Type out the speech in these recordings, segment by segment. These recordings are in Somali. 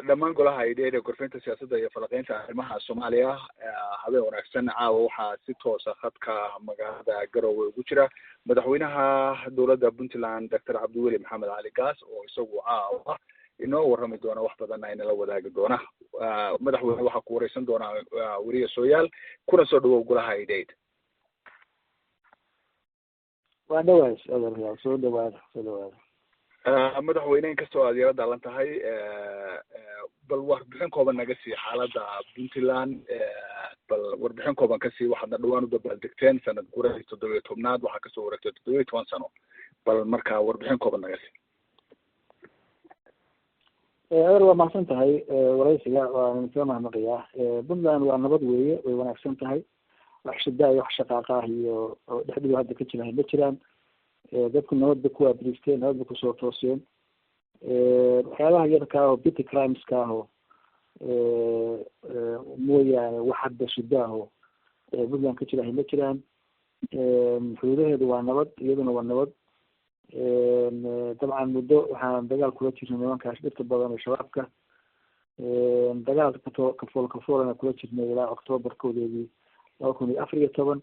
dhammaan golaha idea gorfaynta siyaasadda iyo falaqeynta arrimaha soomaaliya habeen wanaagsan caawa waxaa si toosa khadka magaalada garowe ugu jira madaxweynaha dowladda puntland doctor cabdiweli maxamed cali gaas oo isagu caawa inoo warrami doona wax badanna inala wadaagi doona madaxweyne waxaa ku wareysan doonaa weriye sooyaal kuna soo dhawow golaha idea. waa dhawaad soo dhawaada madaxweyne inkastoo aad yala daalan tahay bal warbixin kooban naga sii xaaladda puntland bal warbixin kooban kasii waxaadna dhawaan u dabaaldegteen sanad guradii 17 waxaa kasoo wareegtay 17 sano bal markaa warbixin kooban naga sii. adeer waa mahadsan tahay waraysiga waan soo mahadnaqayaa. puntland waa nabad weeye, way wanaagsan tahay, wax shida iyo wax shaqaaqa ah iyo dhexdooda hadda ka jira ma jiraan. dadku nabadba ku waabristeen, nabadba kusoo tooseen. waxyaabaha yarka ah oo petty crimeska ah oo mooyaane wax hadda shida ah oo puntland ka jira ma jiraan. xuduudaheedu waa nabad, iyaduna waa nabad. dabcan muddo waxaan dagaal kula jirnay nimankaas dhirta badan oo shabaabka. dagaal kafoolana kula jirnay ilaa octoobar koodeedii 2014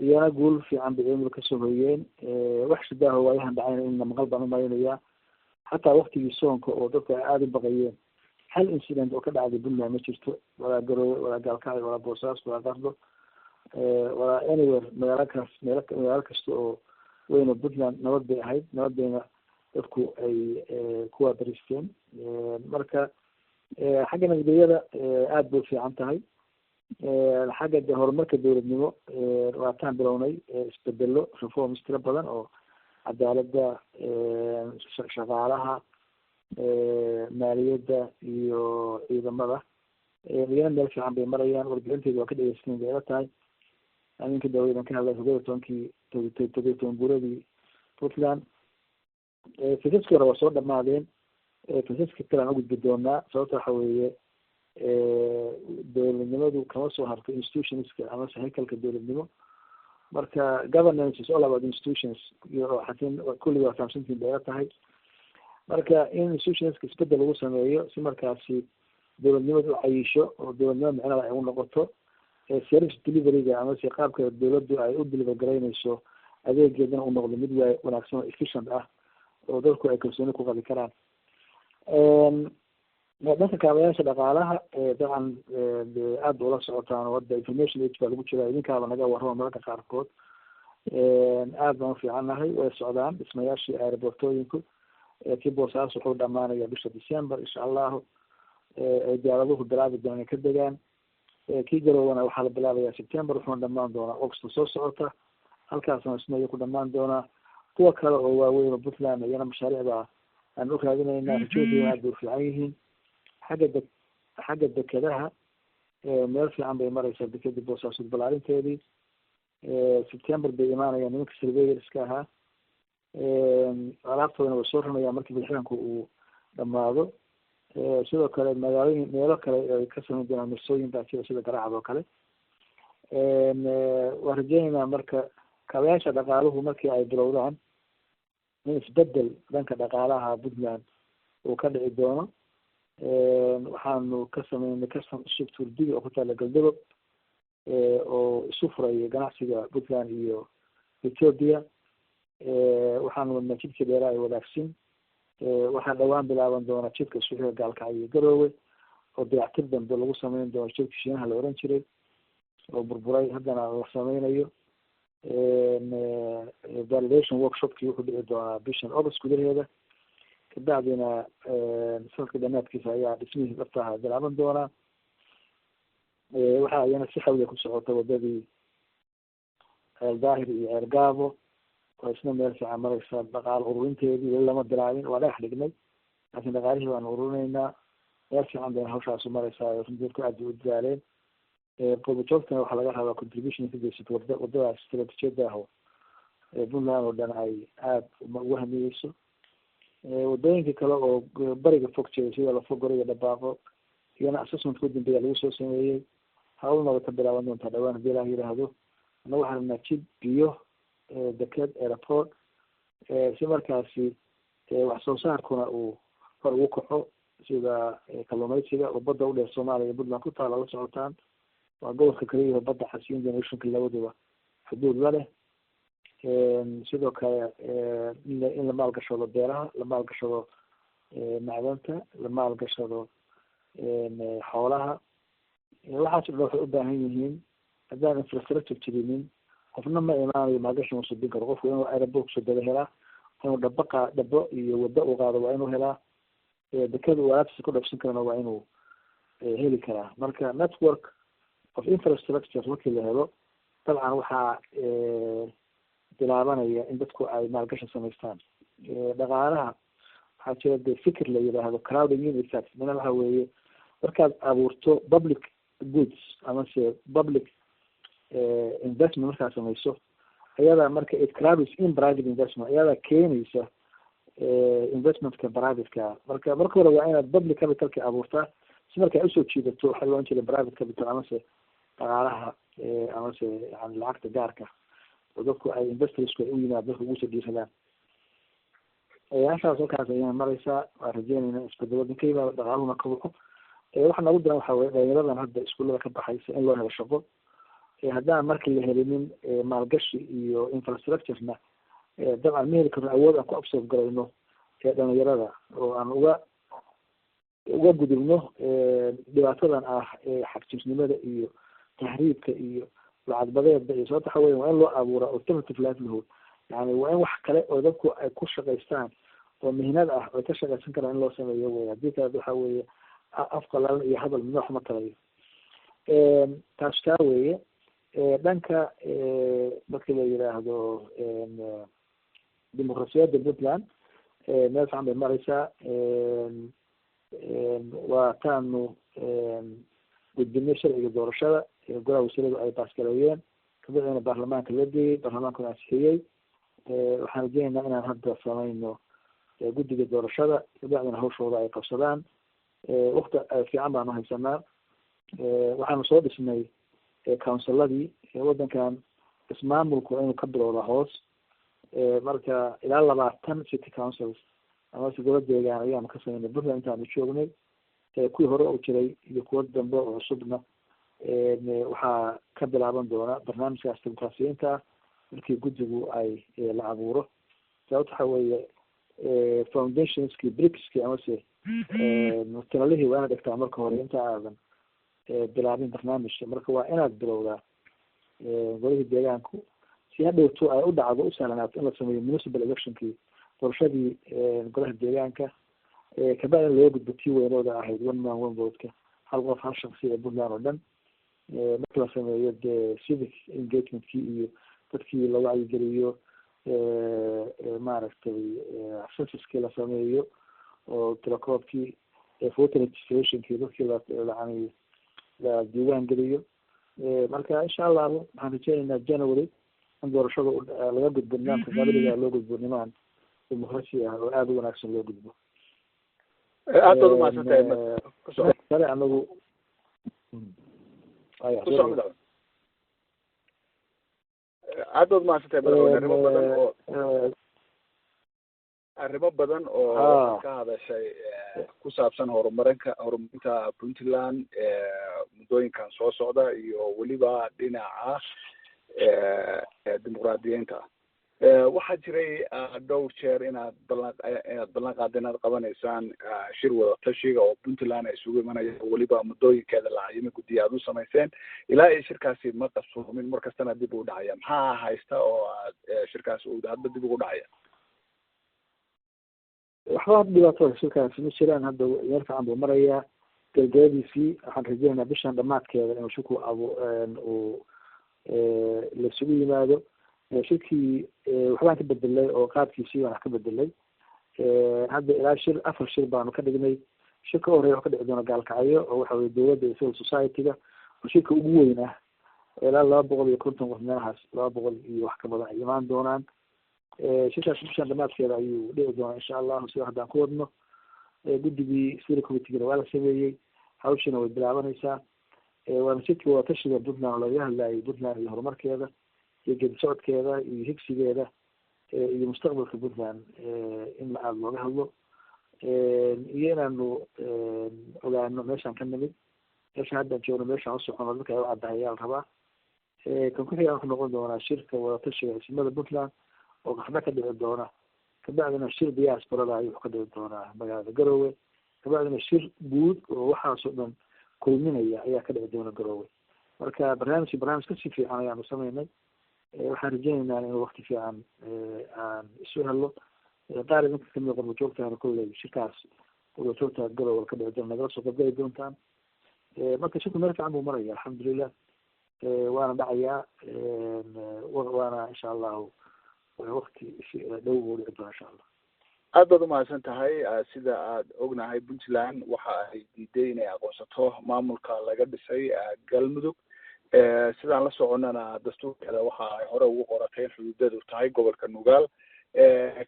iyana guul fiican bay ciidamada kasoo hoyeen. wax shidaaho waayahan dhacayna in maqal baan umalaynayaa. xataa waktigii soonka oo dadku ay aada u baqayeen hal incident oo ka dhacday puntland ma jirto, walaa garowe, walaa gaalkacyo, walaa boosaaso, walaa qardo, walaa anywhere magaalo kasta oo weyna puntland nabad bay ahayd, nabad bayna dadku ay ku waabaristeen. marka xagga nabadgelyada aada bay ufiican tahay. xagga de horumarka dowladnimo waataan bilownay isbedelo reforms tiro badan oo cadaalada, shaqaalaha, maaliyadda iyo ciidamada iyana meel fiican bay marayaan. warbixinteeda waa ka dhegeysateen bay ila tahay. aminka dawladan ka hadlay 17 buuradii puntland. kisaskii hore waa soo dhamaadeen, kisaska kale aan ugudbi doonaa. sababta waxa weeye dowladnimadu kama soo harto institutionska amase haykalka dowladnimo. marka governance is all about institutions iyo xasin kulli waa fahamsantiin bay ila tahay. marka in institutionska isbedel lagu sameeyo si markaasi dowladnimadu u cayisho oo dowladnimo micnada ay u noqoto. service deliveryga amase qaabka dowladdu ay u deliver garaynayso adeegeedana u noqdo mid wanaagsan oo efficient ah oo dadku ay kalsooni ku qabi karaan. dhanka kaabayaasha dhaqaalaha dabcan aada ula socotaan oo hadda information age baa lagu jira, idinkaaba naga warrama mararka qaarkood. aada baan ufiicannahay, way socdaan dhismayaashii aerobortooyinku. kii boosaaas wuxuu dhamaanaya bisha December insha allahu. diyaaraduhu bilaabi doona ka degaan. kii garowana waxaa la bilaabaya September, wuxuuna dhamaan doonaa August soo socota. halkaasna isna ku dhamaan doonaa. kuwa kale oo waaweyn oo puntland iyana mashaariicda aan u raadinaynaa, rajooda aada bay ufiican yihiin. xagga dekedaha meel fiican bay mareysaa. dekeda boosaaso balaarinteedii September bay imaanayaan nimanka surveyorska ahaa. alaabtoodana way soo ranayaan markii madaxweynku uu dhamaado. sidoo kale magaalooyin meelo kale ay ka samayn doonaan marsooyin baa jira sida garaacad oo kale. waan rajeynaynaa marka kaabayaasha dhaqaaluhu markii ay bilowdaan in isbedel dhanka dhaqaalaha puntland uu ka dhici doono. waxaanu ka sameynay custom turdiga oo ku taala galdogob oo isu furaya ganacsiga puntland iyo ethiopia. waxaanu wadnaa jidka dheeraa ee wadaagsin. waxaa dhawaan bilaaban doona jidka suuxiga gaalkacyo iyo garowe oo dayactir dambe lagu sameyn doono jidka shiinaha la oran jiray oo burburay haddana la sameynayo. validation workshopkii wuxuu dhici doonaa bishan August gudaheeda. kabacdina sanadka dhamaadkiisa ayaa dhismihii dhabtaha bilaaban doonaa. waxaa iyana si xawliya ku socota wadadii daahir iyo ceergaabo oo isna meel fiican mareysa. dhaqaal ururinteedii weli lama bilaabin, waa dhagax dhignay laakiin dhaqaalihii baanu ururinaynaa. meel fiican bayna hawshaasu mareysaa. runteedku aad bay u dadaaleen. qurbajoogtana waxaa laga rabaa contribution ka geysato wadadaas istaraatiijiyada ah oo puntland oo dhan ay aada ugu hamiyeyso. wadooyinka kale oo bariga fog jeeda sida lafogoro iyo dhabaaqo iyana assessment ku dambeeya lagu soo sameeyey. hawlna way ka bilaaban doontaa dhawaan hadii ilaah yiraahdo. ana waxaa rabnaa jid, biyo, deked, airport si markaasi wax soo saarkuna uu kor ugu kaco sida kalluumaysiga oo badda udheer Soomaaliya iyo Puntland ku taala la socotaan waa gobolka kaliya badda cas Indian Oceanka labaduba xuduud la leh sidoo kale in la maalgashado beeraha la maalgashado macdanta la maalgashado xoolaha waxaas dhan waxay u baahan yihiin haddaan infrastructure jirinin qofna ma imaanayo maalgashi ma subin karo qofku inuu aeroboort soo daba helaa inuu dhabo iyo wado u qaado waa inuu helaa dekada uu alaabtiisa ku dhabsan karana waa inuu heli karaa marka network of infrastructure markii la helo dabcan waxaa bilaabanaya in dadku ay maalgashi samaystaan dhaqaalaha waxaa jira de fikir la yidhaahdo crowding in effect mina waxa weeye markaad abuurto public goods amase public investment markaad samayso ayada marka it crowds in private investment ayada keenaysa investmentka privateka marka hore waa inaad public capitalka abuurtaa si markaa usoo jiidato waxaa loo jira private capital amase dhaqaalaha amase yani lacagta gaarka oo dadku ay investorsku ay u yimaad dadku ugusoo dhiiradaan halkaas halkaas ayaan mareysaa waan rajeynayna isbedelo ka yimaado dhaqaaluhuna kabuxo waxaa noogu daran waxa weye dhalinyaradan hadda iskuullada ka baxaysa in loo helo shaqo haddaan markii la helinin maalgashi iyo infrastructurena dabcan ma heli karno awood aan ku absorb garayno dhalinyarada oo aan uga gudubno dhibaatadan ah xagjirnimada iyo tahriibka iyo lacagbadeeda iyo sababta waxa weya waa in loo abuura alternative livelihood yani waa in wax kale oo dadku ay ku shaqaystaan oo mihnad ah oo ka shaqaysan karaan in loo sameeyo wey haddii kale waxa weeye afqalalan iyo hadal midna wax ma tarayo taas kaa weeye dhanka markii la yidhaahdo dimuqrasiyadda Puntland meel fiican bay mareysaa waa taanu gudbinay sharciga doorashada golaha wasiiradu ay baasgareeyeen kabacdina baarlamaanka la geeyey baarlamaankuna ansixiyey waxaan rajeynaynaa inaan hadda samayno guddiga doorashada kabacdina hawshooda ay qabsadaan wakti fiican baanu haysanaa waxaanu soo dhisnay counsiladii wadankan ismaamulku waa inuu ka bilowda hoos marka ilaa 20 city councils amase gobo deegaan ayaanu ka sameynay Puntland intaanu joognay kuwii hore u jiray iyo kuwa dambe oo cusubna waxaa ka bilaaban doona barnaamijkaas dimuqraasiyiinta ah markii guddigu ay la abuuro sababta waxa weeye foundationskii brickskii amase mutalaalihii waa inaad dhigtaa marka hore inta aadan bilaabin barnaamijka marka waa inaad bilowdaa golihii deegaanku si hadhowto ay u dhacdo u sahlanaato in la sameeyo municipal electionkii doorashadii golaha deegaanka kabacdina loo gudbo tii weynooda ahayd one man one vote-ka hal qof hal shaksi ee Puntland oo dhan marka la sameeyo dee civic engagementkii iyo dadkii la wacyigeliyo maaragtay censuskii la sameeyo oo telecoobkii voter registrationkii dadkii yani la diiwaan geliyo marka insha allah waxaan rajeynaynaa January in doorashada laga gudbo nidaamka qaabiliga loo gudbo nimaan dimuqraasi ah oo aada u wanaagsan loo gudbo aad baad umahadsantahay anagu aad baad umahadsantahay madaxweyne arrimo badan oo ka hadashay ku saabsan horumarinta Puntland muddooyinkan soo socda iyo weliba dhinaca dimuqraadiyiinta waxaa jiray dhowr jeer inaad ballan qaada inaad qabanaysaan shir wada tashiga oo Puntland ay isugu imanaya weliba muddooyinkeeda lacayimo guddiya aad u samayseen ilaa ay shirkaasi ma qabsoomin markastana dib u dhacaya maxaa haysta oo aad shirkaasi uu hadda dib ugu dhacaya waxba dhibaato shirkaasi ma jiraan hadda meel fiican buu marayaa galgaladiisii waxaan rajeynaynaa bishan dhamaadkeeda inuu shirku uu laisugu yimaado shirkii waxbaan ka bedelay oo qaabkiisii baan wax ka bedelay hadda ilaa 4 shir baanu ka dhignay shirka horeeya wuxuu ka dhici doona gaalkacyo oo waxa weye dowladda iyo civil society-ga oo shirka ugu weyn ah ilaa 250 qof meelahaas 200 iyo wax ka badan ay imaan doonaan shirkaas bishan dhamaadkeeda ayuu dhici doonaa insha allahu sida haddaan ku wadno guddigii steering committee-gana waa la sameeyey hawshiina way bilaabanaysaa waana shirkii wada tashiga Puntland oo lagaga hadlayay Puntland iyo horumarkeeda iyo geedi socodkeeda iyo higsigeeda iyo mustaqbalka Puntland in aada looga hadlo iyo inaanu ogaano meeshaan ka nimid meeshaan haddaan joogno meeshaan usocono dadka ay u caddahay ayaa la rabaa kan ku-xiga wuxuu noqon doonaa shirka wadatashiga ciidamada puntland oo qaxda ka dhici doona kabacdina shir diasporada ayuu ka dhici doonaa magaalada garowe kabacdina shir guud oo waxaasoo dhan kulminaya ayaa ka dhici doona garowe marka barnaamij kasii fiican ayaanu sameynay waxaan rajeyneynaa inuu wakti fiican aan isu helo qaar idinka kamid qorba joogtaana kolley shirkaas qorba joogta garowe ka dhici doona nagala soo qaybgali doontaan marka shirku meel fiican buu maraya alxamdulilah waana dhacayaa waana insha allahu wakti dhow buu dhici doona insha allah aad baad umahadsan tahay sida aad ognahay puntland waxa ay diiday inay aqoonsato maamulka laga dhisay galmudug sidaan la soconana dastuurkeeda waxa ay hore ugu qoratay in xuduudeedu tahay gobolka nugaal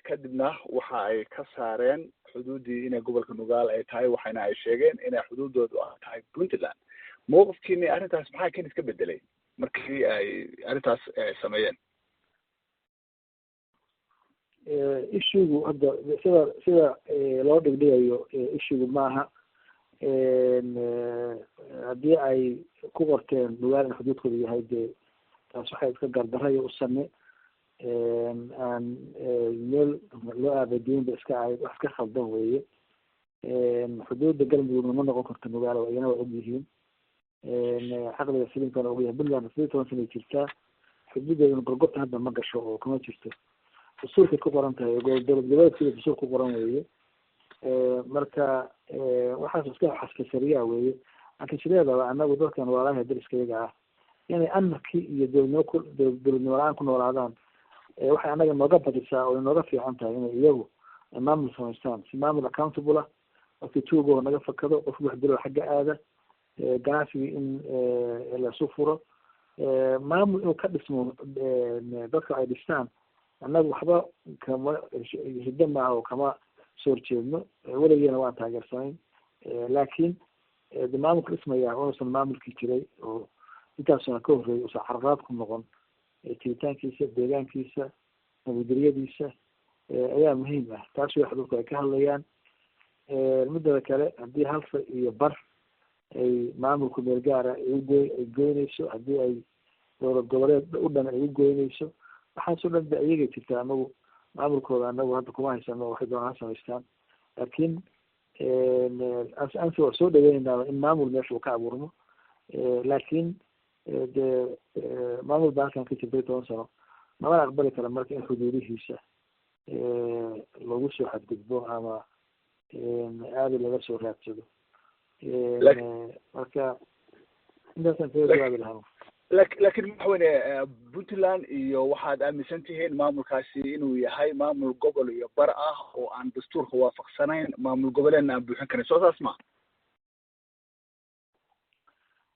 kadibna waxa ay ka saareen xuduudii inay gobolka nugaal ay tahay waxayna ay sheegeen inay xuduudoodu ah tahay puntland mawqifkiini arrintaas maxaa kan iska bedelay markii ay arrintaas sameeyeen issugu hadda sida loo dhigdhigayo issugu maaha haddii ay ku qorteen nugaal in xuduudkooda yahay dee taas waxay iska gardaraya u same aan meel loo aabadiinba iska ahayd wax iska khaldan weeye xuduudda galmudugna ma noqon karto nugaal iyana waa og yihiin xaqliga filimkana ogyahay puntland 17 sana jirtaa xuduudeedana gorgorta hadda ma gasho oo kama jirto dastuurkay ku qoran tahay dowlad goboleedkeeda dastuur ku qoran weeye marka waxaas iska xaskasariyaa weeye laakiin sideedaba anagu dadkan walaalaha dariskayaga ah inay anarkii iyo dowladnimo la-aan ku noolaadaan waxay anaga nooga badisaa oo inooga fiican tahay inay iyagu maamul samaystaan si maamul accountable ah qofkii tuugoo naga fakado qofki wax dilo xagga aada ganacsigii in lasu furo maamul inuu ka dhismo dadka ay dhistaan annagu waxba kama hiddo maaha oo kama soo horjeedno weligeena waan taageersanayn laakiin de maamulka dhismaya unuusan maamulkii jiray oo intaasuna ka horreeyay usan carqalad ku noqon jiritaankiisa deegaankiisa nabadgelyadiisa ayaa muhiim ah taas way xuduudku ay ka hadlayaan midada kale haddii halfa iyo bar ay maamulku meel gaara ay goynayso haddii ay dowlad goboleed u dhan ay u goynayso waxaasoo dhan ba iyagay jirtaa anagu maamulkooda anagu hadda kuma haysano waxay doonaan ha samaystaan laakiin ansi waa soo dhaweyneynaa in maamul meesha uu ka abuurmo laakiin de maamul baa halkan ka jirtay 10 sano namana aqbali kara marka in xuduudihiisa lagu soo xadgudbo ama aada laga soo raadsado marka intaasaan kaga jawaabi lahaa laakiin madaxweyne puntland iyo waxaad aaminsan tihiin maamulkaasi inuu yahay maamul gobol iyo bar ah oo aan dastuurka waafaqsanayn maamul goboleedna aan buuxin karin soo saas ma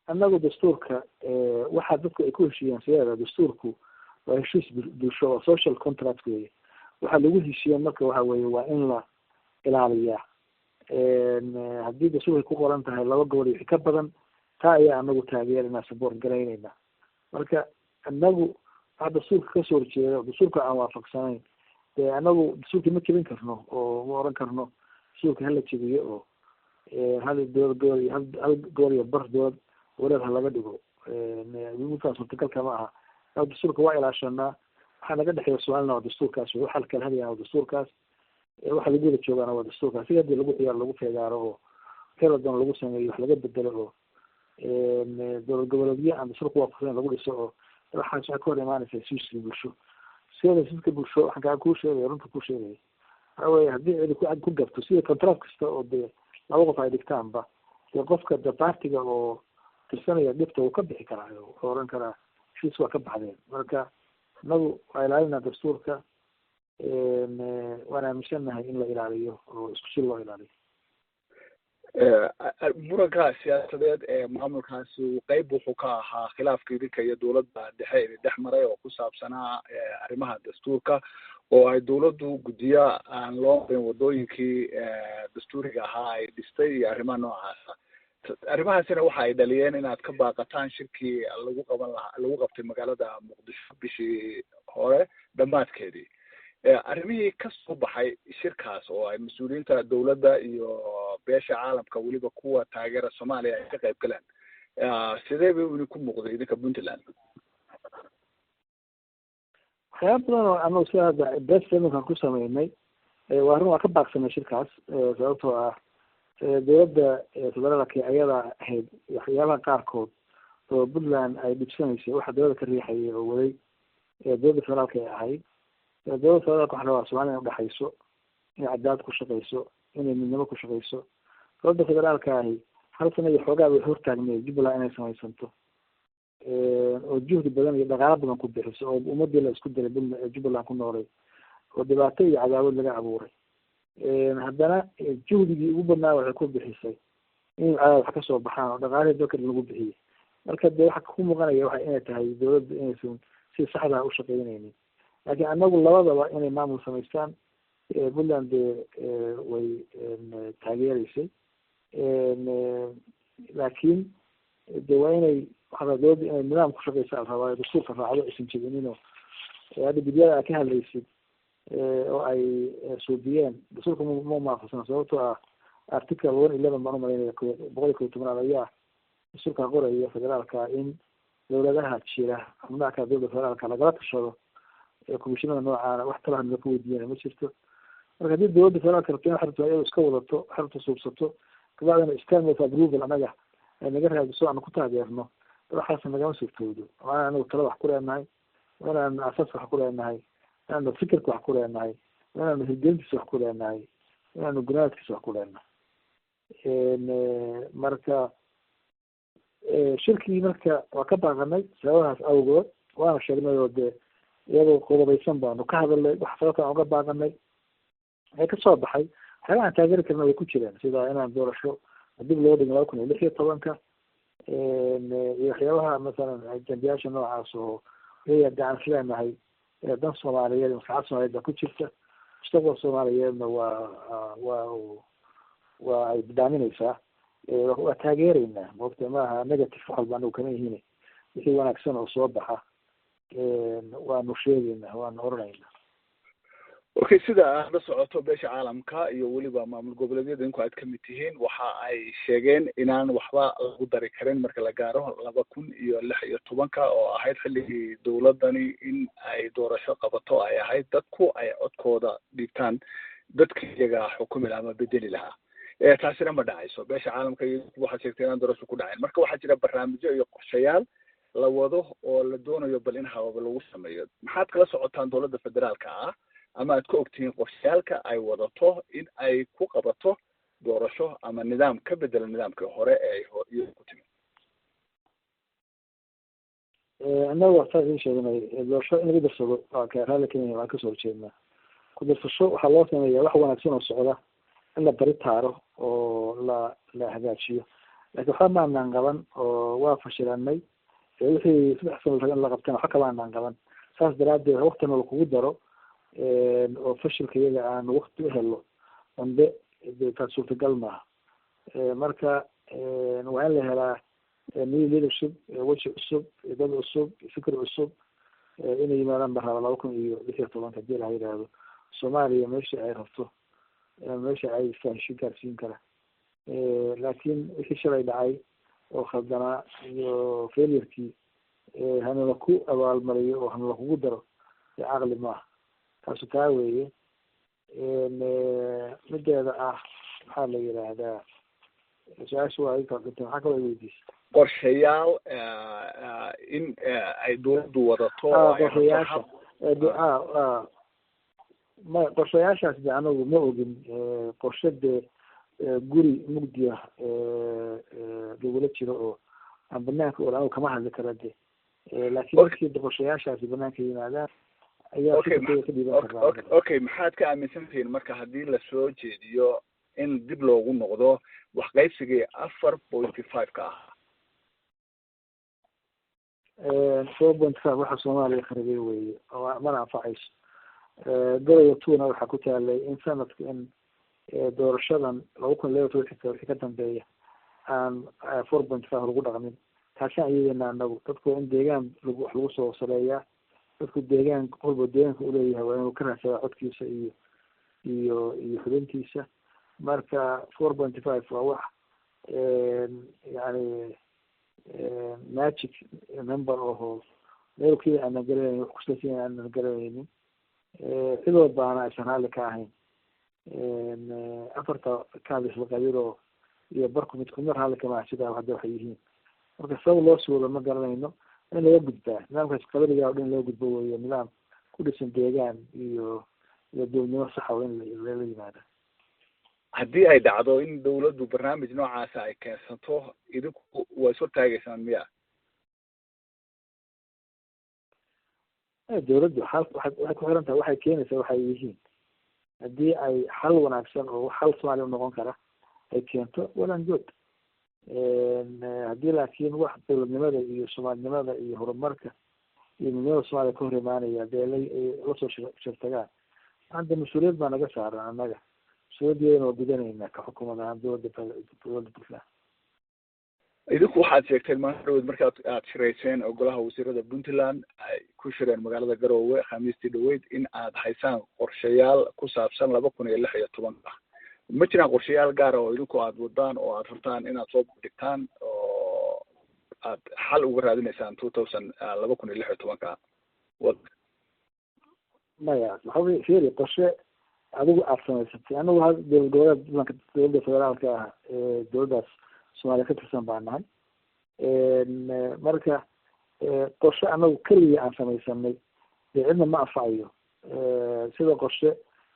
annagu dastuurka waxaa dadku ay ku heshiiyeen sideeda dastuurku waa heshiis bulsho waa social contract weye waxaa lagu heshiiyeen marka waxa weye waa in la ilaaliyaa haddii dastuurkay ku qoran tahay 2 gobol iyo wixii ka badan taa ayaa anagu taageerinaa support garaynayna marka anagu waxa dastuurka kasoo horjeeda dastuurka aan waafaqsanayn dee anagu dastuurka ma jebin karno oo ma oran karno dastuurka hala jebiyo oo hal dowlad gobol iyo hal gobol iyo bar dowlad goboleed ha laga dhigo midkaa suurtagalka ma aha dastuurka waa ilaashanaa waxaa naga dhexeeya soomaalina waa dastuurkaas waxa la kala hadlayana waa dastuurkaas waxa lagu wada joogaana waa dastuurkaas si hadii lagu ciyaaro lagu feegaaro oo xeeladoon lagu sameeyo wax laga bedelo oo dowlad goboleedyo aan dastuurka waafaqsanayn lagu dhiso oo waxaas waxay ka hor imaanaysaa heshiiska bulsho heshiiska bulsho waxaan kaa kuu sheegaya runta kuu sheegaya waxa weye haddii cidi ku gabto sida contract kasta oo dee 2 qof ay dhigtaanba dee qofka de partiga oo tirsanaya dhibta uu ka bixi karaa wuxuu oran karaa heshiis waa ka baxdeen marka anagu waa ilaalinaa dastuurka waan aaminsanahay in la ilaaliyo oo isku si loo ilaaliyo muranka siyaasadeed ee maamulkaasi qeyb wuxuu ka ahaa khilaafka idinka iyo dowladda dhexe idin dhex maray oo ku saabsanaa arrimaha dastuurka oo ay dowladdu guddiyo aan loo marin wadooyinkii dastuuriga ahaa ay dhistay iyo arrimaha noocaasa arrimahaasina waxa ay dhaliyeen inaad ka baaqataan shirkii lagu qabtay magaalada muqdisho bishii hore dhammaadkeedii arrimihii ka soo baxay shirkaas oo ay mas-uuliyiinta dowladda iyo beesha caalamka weliba kuwa taageera soomaaliya ay ka qayb galeen sidee bay idinku muuqday idinka puntland? waxyaaba badan oo anagu sida hadda bestminkan ku sameynay waa arrin waa ka baaqsanay shirkaas sababtoo ah dowladda federaalka ayada ahayd waxyaabaha qaarkood oo puntland ay dhibsanaysay waxa dowladda ka riixayay oo waday dowladda federaalka ay ahayd dowladda federaalka waxa rabaa somalia in udhexayso inay cadaalad ku shaqeyso inay midnimo ku shaqeyso. dowladda federaalka ahi hal sana iyo xoogaa way hortaagneed jubbaland inay samaysanto oo juhdi badan iyo dhaqaalo badan ku bixiso oo ummadii la isku diray jubbaland ku noolay oo dhibaato iyo cadaawad laga abuuray. haddana juhdigii ugu badnaa waxay ku bixisay in cadaawad wax kasoo baxaan oo dhaqaalihii dalka lagu bixiyey. marka dee waxa ku muuqanaya waxa inay tahay dowladda inaysan si saxda u shaqeynaynin. laakiin anagu labadaba inay maamul samaystaan puntland dee way taageereysay laakiin de waa inay waxaa dowladda inay nidaam ku shaqeysa al rabaa dastuurka raacdo aysan jebinino hadda gudyada a ka hadlaysid oo ay suudiyeen dastuurka ma maafasana sababtoo ah article 111 baan umalaynaya 111 ayaa dastuurka qoraya federaalka in dowladaha jira xubnaha kala dowladda federaalka lagala tashado komishinada noocaana wax talaha nala ka weydiiyana ma jirto. marka haddii dowladda federaalka rabto in xarto iyado iska wadato xarto suubsato kabacdina stand of approval anaga ay naga raadiso aan ku taageerno waxaas nagama suurtoodo. waana anagu tala wax ku leenahay, waanaanu asaas wax ku leenahay, inaanu fikirka wax ku leenahay, inaanu hirgelintiisa wax ku leenahay, inaanu gunaadkiisa wax ku leenahay. marka shirkii marka waa ka baaqanay sababahaas awgood waana sheegnay oo dee iyadoo qodobaysan baanu ka hadalnay wax sababta aan uga baaqanay waxay kasoo baxay waxyaaba aan taageeri karna way ku jireen sida inaan doorasho dib loo dhigin 2016 iyo waxyaabaha masalan jambiyaasha noocaas oo iya gacan sileenahay dan soomaaliyeed maslaxad soomaaliyeed baa ku jirta mustaqbal soomaaliyeedna waa ay bidaaminaysaa waa taageereynaa maogta maaha negative wax walba anagu kama yihiin wixii wanaagsan oo soo baxa waanu sheegeynaa waanu oranaynaa. okay, sida aad la socoto beesha caalamka iyo weliba maamul goboleedyada inku aad kamid tihiin waxa ay sheegeen inaan waxba lagu dari karin marka la gaaro 2016 oo ahayd xilligii dowladani in ay doorasho qabato ay ahayd dadku ay codkooda dhiibtaan dadka iyaga xukumi lahaa ama bedeli lahaa. taasina ma dhacayso. beesha caalamka waxaa sheegtay inaan doorasho ku dhacin. marka waxaa jira barnaamijyo iyo qorshayaal la wado oo la doonayo bal in hababa lagu sameeyo. maxaad kala socotaan dowladda federaalka ah ama aad ka ogtihiin qorshayaalka ay wadato in ay ku qabato doorasho ama nidaam ka bedela nidaamkii hore ee ay ku timid? annaga waxaa idin sheegnay doorasho in lagu darsado waa ka raalli kenya waan kasoo horjeednaa. ku darsasho waxaa loo sameeyaa wax wanaagsan oo socda in la bari taaro oo la hagaajiyo. laakiin waxba maanaan qaban oo waa fashilanay wixii 3 sano in la qabtana waxa kale aanaan qaban. saas daraadeed waqtina lakugu daro oo fashilka iyaga aan waqti u helo dambe taa suurtagal maaha. marka waa in la helaa new leadership, weji cusub, dad cusub, fikir cusub inay yimaadaan barnaaba 2016 hadii la yidhaahdo soomaaliya meesha ay rabto meesha ay faahshin gaarsiin kara. laakiin wixii shalay dhacay oo khaldanaa iyo failurkii hanala ku abaalmariyo oo hanala kugu daro caqli maaha. taasu taa weeye. mideeda ah maxaa la yidhaahdaa su-aasha waa inta dhintay maxaa kaloo weydiisa qorshayaal in ay dowladdu wadato qorshayaasha qorshayaashaas de anagu ma ogin qorshe dee guri mugdi ah lagula jiro oo aan banaanka ol anagu kama hadli kara de laakiin markii qorshayaashaasi banaanka yimaadaan ayaa okay, maxaad ka aaminsan tihiin marka haddii lasoo jeediyo in dib loogu noqdo wax qaybsigii 4.5 ka ahaa? 4.5 waxa soomaaliya kharibay weeye oo mana anfacayso. gorowa tuna waxaa ku taalay in sanadka in doorashadan 2016 wixii ka dambeeya aan 4.5 lagu dhaqmin. taasina iyadana anagu dadku in deegaan wax lagu soo saleeyaa dadku deegaanka qolba deegaanka uleeyahay waa inuu ka raadsadaa codkiisa iyo xubintiisa. marka 4.5 waa wax yani magic number oo meel keliya aanan garanaynin, wax kusaabsan aanan garanaynin, cidood baana aysan raalli ka ahayn. afarta kaadisla qabiilo iyo barku midkoodna raalli kama aha sidaa hadda waxay yihiin. marka sabab loo suulo ma garanayno, in laga gudbaa nidaamkaas qabaliga o dhan loo gudbo weeye, nidaam ku dhisan deegaan iyo dowladnimo saxa waa in lala yimaada. haddii ay dhacdo in dawladdu barnaamij noocaasa ay keensato, idinku waa is hortaagaysaan miya? dawladdu waxay ku xiran tahay waxay keenaysaa waxay yihiin. haddii ay xal wanaagsan oo xal Soomaaliya unoqon kara ay keento walan good. haddii laakiin wax dawladnimada iyo soomaalinimada iyo horumarka iyo midnimada Soomaaliya ka hor imaanaya dee lasoo shirtagaan, hadda mas-uuliyad baa naga saaran annaga, mas-uuliyaddeedana waa gudanayna ka xukumad ahaan dawladda Puntland. idinku waxaad sheegteen maalin dhaweyd markaad shirayseen oo golaha wasiirada Puntland ay ku shireen magaalada Garowe khamiistii dhaweyd in aad haysaan qorshayaal ku saabsan 2016 ma jiraan qorshayaal gaar ah oo idinku aad wadaan oo aad rabtaan inaad soo dhigtaan oo aad xal uga raadinaysaan 2016 maya waxaa fiiri qorshe adigu aad samaysatay. anagu dowladda federaalka ah dowladdaas Soomaaliya ka tirsan baan nahay. marka qorshe anagu keliya aan samaysanay dee cidna ma anfacayo. sida qorshe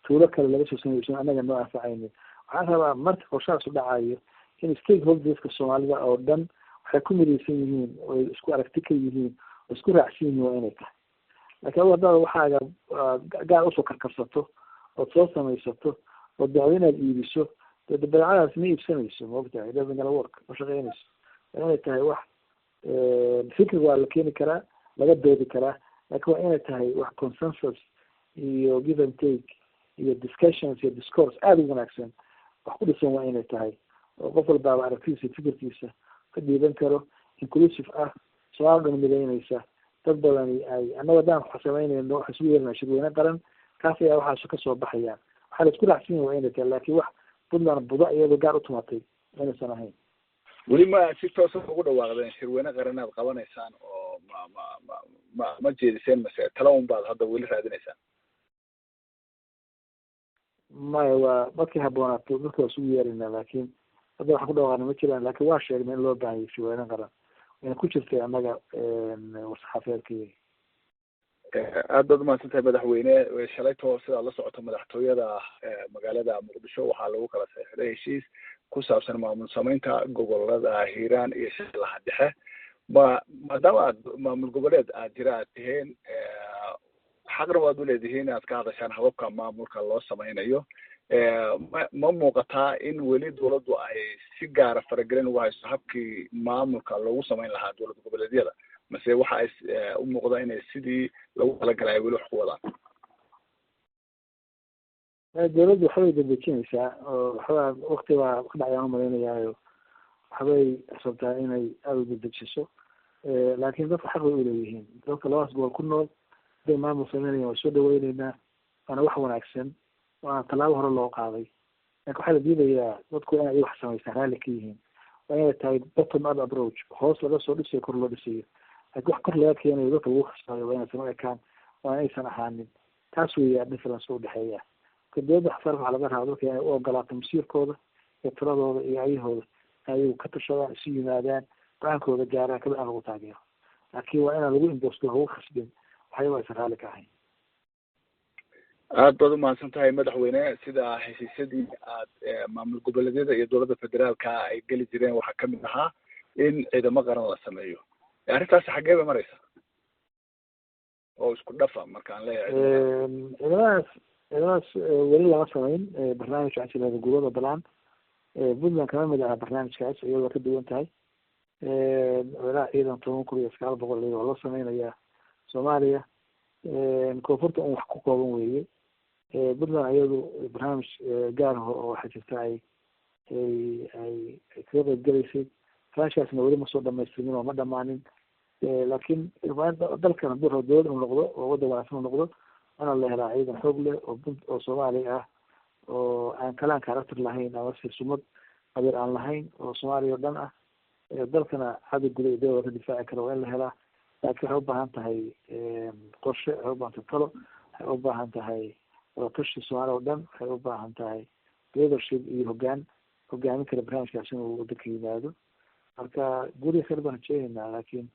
tuulo kale laga soo sameeyso anaga noo anfacaynin. waxaan rabaa marka qorshahaas u dhacayo in stakeholderska Soomaalida oo dhan waxay ku midaysan yihiin oo isku aragti ka yihiin oo isku raacsan yihiin waa inay tahay. laakiin haddaad waxaaga gaar usoo karkarsato ood soo samaysato oo dacwo inaad iibiso dee badeecadaas ma iibsanayso, maogtahay doesn't work, ma shaqeynayso. waa inay tahay wax fikir waa la keeni karaa, laga doodi karaa, laakiin waa inay tahay wax consensus iyo give and take iyo discussions iyo discourse aada u wanaagsan wax ku dhisan waa inay tahay, oo qof walbaaba aragtidiisa fikirkiisa ka dhiiban karo, inclusive ah, Soomaali dhan midaynaysa. dad badani ay annaga haddaan wax samaynayno waxa isugu yeernaa shirweyne qaran, kaas ayaa waxaas kasoo baxayaan. waxaa la isku raacsan yahay waa inay tahay, laakiin wax Puntland buda iyadoo gaar u tumatay inaysan ahayn. weli ma si toosa ugu dhawaaqdeen shirweyne qaran aad qabanaysaan oo ma jeediseen mase tala un baad hadda weli raadinaysaan? maya waa markii haboonaato dadka waa isugu yeerinaa, laakiin hadda waxaan ku dhawaaqana ma jiraan, laakiin waa sheegnay in loo baahan yahay shirweyne qaran. wayna ku jirtay annaga war-saxaafeedkeeda. aad baad umahadsantahay madaxweyne. shalayto sidaad la socoto madaxtooyada magaalada Muqdisho waxaa lagu kala saxiixday heshiis ku saabsan maamul samaynta gobolada Hiiraan iyo Shabeellaha Dhexe. maadaama aad maamul goboleed aad tihiin, xaqna waad u leedihiin inaad ka hadashaan hababka maamulka loo samaynayo. ma muuqataa in weli dawladdu ay si gaara faragelin uga hayso habkii maamulka loogu samayn lahaa dowlad goboleedyada, mase waxa ay u muuqdaa inay sidii lagu talagalay ay weli wax ku wadaan? dawladdu waxbay dadejinaysaa oo waxbaa wakti baa ka dhacayaan umalaynayayo waxbay rabtaa inay aada u dadejiso, laakiin dadka xaq bay uleeyihiin. dadka labadaas gobol ku nool haday maamul sameynayaan waa soo dhaweyneynaa, waana wax wanaagsan, waana tallaabo hore loo qaaday. laakiin waxaa la diidayaa dadku inay wax samaystaan raalli ka yihiin. waa inay tahay bottom up approach, hoos laga soo dhisayo kor loo dhisayo. laakiin wax kor laga keenayo dadka lagu khasbaayo waa inaysan u ekaan, waa inaysan ahaanin. taas weeyaa difference udhexeeya. dawladda xasaar waxaa laga rabaa dadka inay u ogolaato masiirkooda iyo tiradooda iyo ayahooda ayagu ka tashadaan, isu yimaadaan, go-aankooda gaaraan, kada aan lagu taageero. laakiin waa inaan lagu imbosto lagu khasbin waxyaba aysan raalli ka ahayn. aad baad umahadsan tahay madaxweyne. sida heshiisyadii aad maamul goboleedyada iyo dowladda federaalka ay geli jireen waxaa kamid ahaa in ciidamo qaran la sameeyo. arrintaasi xaggee bay maraysa oo isku dhafa markaan leeyahay? ciidamadaas weli lama samayn. barnaamij waxaa jira guurada balaan Puntland kama mid aha barnaamijkaas, iyadoo ka duwan tahay. ilaa ciidan 10,900 waa loo sameynayaa Soomaaliya. koonfurta un wax ku kooban weeye. Puntland iyadu barnaamij gaar ah oo waxaa jirta ay kaga qayb galaysay. barnaamijkaasna weli ma soo dhamaystirin oo ma dhamaanin. laakiin dalkan hadduu rabo dawlad uu noqdo oo waddan wanaagsan uu noqdo ana la helaa ciidan xoog leh oo Soomaali ah oo aan kalaan character lahayn ama sumad qabiil aan lahayn oo Soomaaliya oo dhan ah dalkana hada gudaha dawladda ka difaaci kara waa in la helaa laakiin waxay u baahan tahay qorshe, waxay u baahan tahay talo, waxay u baahan tahay wadatasha Soomaaliya oo dhan, waxay u baahan tahay leadership iyo hogaamin kara barnaamijkaas inuu waddanka yimaado. Marka guriga kale baan rajeynaynaa laakiin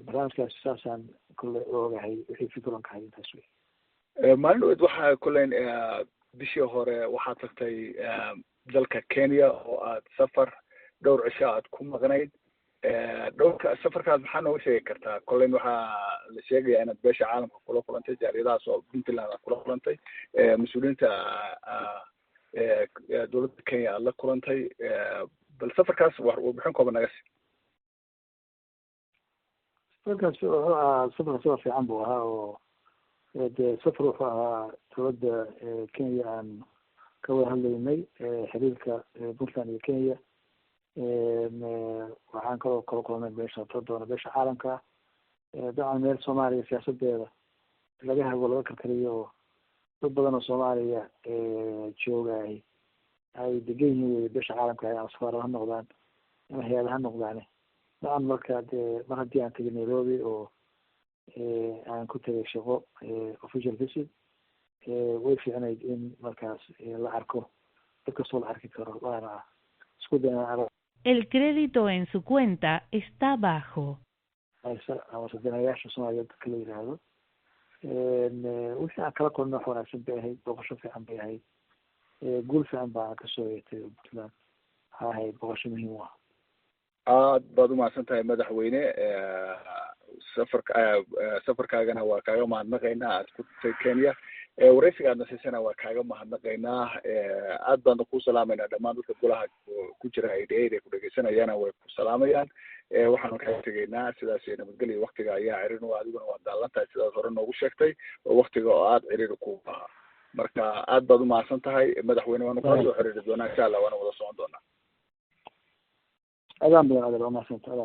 barnaamijkaas saasaan kule ogahay wixii fikran kahay intaas wey. maalin dhaweyd waxaa kulen bishii hore waxaad tagtay dalka Kenya oo aad safar dhowr cisho aad ku maqnayd. safarkaas maxaa nooga sheegi kartaa? kolen waxaa la sheegaya inaad beesha caalamka kula kulantay, jaaliyadahaas oo Puntland aad kula kulantay, mas-uuliyiinta dowladda Kenya aad la kulantay. bal safarkaas warbixin kooban naga sii. safarkaas wuxuu ahaa safar fiican buu ahaa oo dee safar wuxuu ahaa dowladda Kenya aan ka wada hadlaynay xiriirka Puntland iyo Kenya. waxaan kaloo kala kulnay beesha caalamka dabcan meel Soomaaliya siyaasadeeda laga hago laga karkariyo oo dad badan oo Soomaaliya joogay ay degan yihiin beesha caalamka ay safaarada ha noqdaan ama hay'adaha ha noqdaan. dabcan marka dee mar haddii aan tegay Nairobi oo aan ku tegay shaqo official visit way fiicnayd in markaas la arko dad kastoo la arki karo waana isku dayna. El crédito en su cuenta está bajo. Amaasadanayaasha Soomaaliya dadka la yidhaahdo wixii aan kala kulno wax wanaagsan bay ahayd, boqosho fiican bay ahayd, guul fiican baan kasoo yeetay Puntland. waxaa ahayd boqosho muhiim u ah. aad baad umahadsan tahay madaxweyne. safarkaagana waa kaaga mahadnaqaynaa aad ku tagtay Kenya. waraysiga aad nasiisana waa kaaga mahadnaqaynaa. aad baana ku salaamaynaa dhammaan dadka golaha ku jira idaaada ku dhegeysanayana way ku salaamayaan. waxaanu kaga tegaynaa sidaas nabadgelyo. waktiga ayaa cirir u adiguna waa daalan tahay sidaad hore noogu sheegtay oo waktiga oo aad cirir ku ahaa. marka aad baad umahadsan tahay madaxweyne. waanu kala soo xiriiri doonaa insha allah waana wada socon doonaa. adaan badan umahadsantahay.